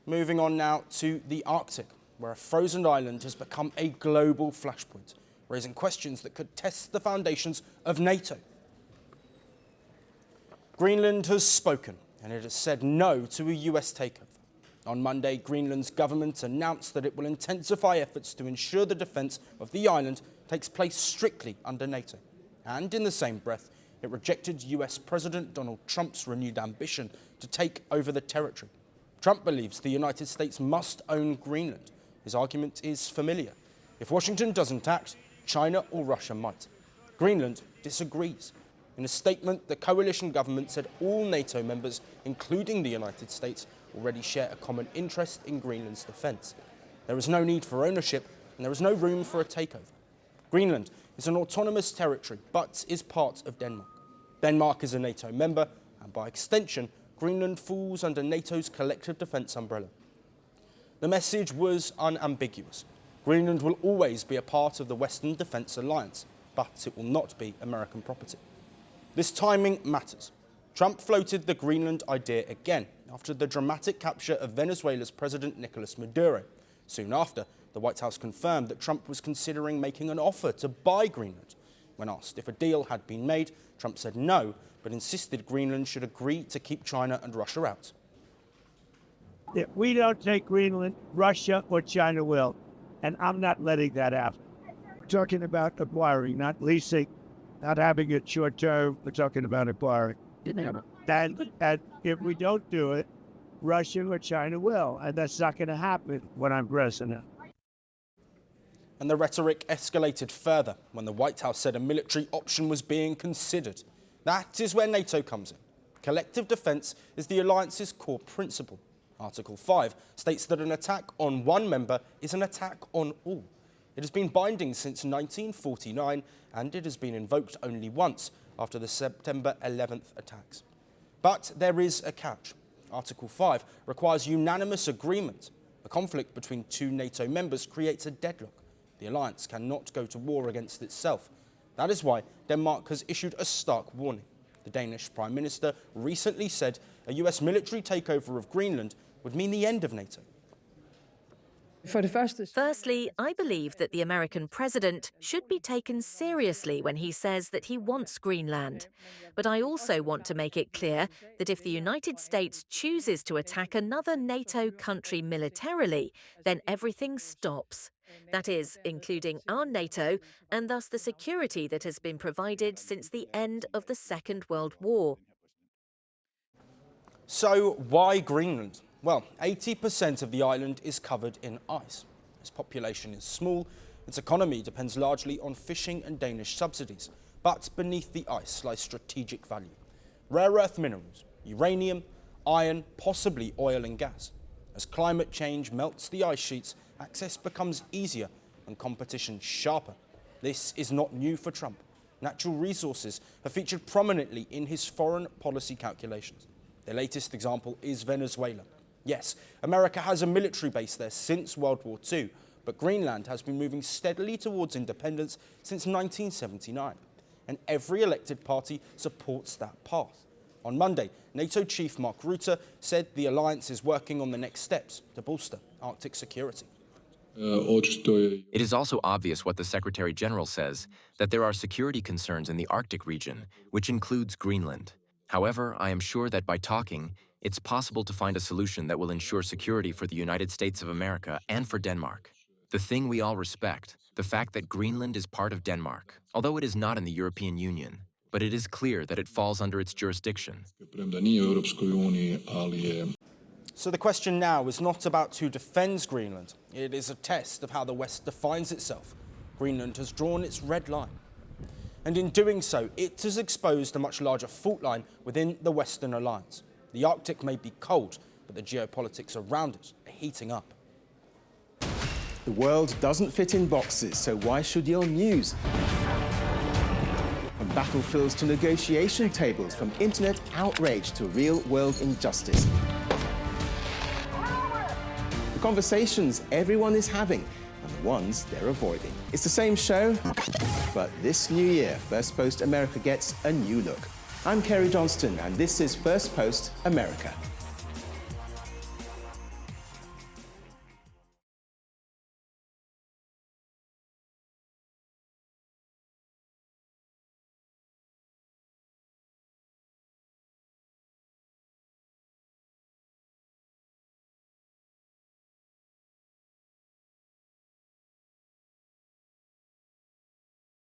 Moving on now to the Arctic, where a frozen island has become a global flashpoint, raising questions that could test the foundations of NATO. Greenland has spoken, and it has said no to a US takeover. On Monday, Greenland's government announced that it will intensify efforts to ensure the defence of the island takes place strictly under NATO. And in the same breath, it rejected US President Donald Trump's renewed ambition to take over the territory. Trump believes the United States must own Greenland. His argument is familiar. If Washington doesn't act, China or Russia might. Greenland disagrees. In a statement, the coalition government said all NATO members, including the United States, already share a common interest in Greenland's defence. There is no need for ownership, and there is no room for a takeover. Greenland is an autonomous territory, but is part of Denmark. Denmark is a NATO member, and by extension, Greenland falls under NATO's collective defence umbrella. The message was unambiguous. Greenland will always be a part of the Western Defence Alliance, but it will not be American property. This timing matters. Trump floated the Greenland idea again after the dramatic capture of Venezuela's President Nicolas Maduro. Soon after, the White House confirmed that Trump was considering making an offer to buy Greenland. When asked if a deal had been made, Trump said no, but insisted Greenland should agree to keep China and Russia out. If we don't take Greenland, Russia or China will, and I'm not letting that happen. We're talking about acquiring, not leasing, not having it short term. We're talking about acquiring. And if we don't do it, Russia or China will, and that's not going to happen when I'm president. And the rhetoric escalated further when the White House said a military option was being considered. That is where NATO comes in. Collective defence is the alliance's core principle. Article 5 states that an attack on one member is an attack on all. It has been binding since 1949, and it has been invoked only once after the September 11th attacks. But there is a catch. Article 5 requires unanimous agreement. A conflict between two NATO members creates a deadlock. The alliance cannot go to war against itself. That is why Denmark has issued a stark warning. The Danish Prime Minister recently said a US military takeover of Greenland would mean the end of NATO. Firstly, I believe that the American president should be taken seriously when he says that he wants Greenland. But I also want to make it clear that if the United States chooses to attack another NATO country militarily, then everything stops. That is, including our NATO, and thus the security that has been provided since the end of the Second World War. So why Greenland? Well, 80% of the island is covered in ice. Its population is small, its economy depends largely on fishing and Danish subsidies. But beneath the ice lies strategic value. Rare earth minerals, uranium, iron, possibly oil and gas. As climate change melts the ice sheets, access becomes easier and competition sharper. This is not new for Trump. Natural resources have featured prominently in his foreign policy calculations. The latest example is Venezuela. Yes, America has a military base there since World War II, but Greenland has been moving steadily towards independence since 1979. And every elected party supports that path. On Monday, NATO chief Mark Rutte said the alliance is working on the next steps to bolster Arctic security. It is also obvious what the Secretary General says, that there are security concerns in the Arctic region, which includes Greenland. However, I am sure that by talking, it's possible to find a solution that will ensure security for the United States of America and for Denmark. The thing we all respect, the fact that Greenland is part of Denmark, although it is not in the European Union, but it is clear that it falls under its jurisdiction. So the question now is not about who defends Greenland. It is a test of how the West defines itself. Greenland has drawn its red line. And in doing so, it has exposed a much larger fault line within the Western alliance. The Arctic may be cold, but the geopolitics around it are heating up. The world doesn't fit in boxes, so why should your news? From battlefields to negotiation tables, from internet outrage to real-world injustice. The conversations everyone is having and the ones they're avoiding. It's the same show, but this new year, Firstpost America gets a new look. I'm Kerry Johnston, and this is Firstpost America.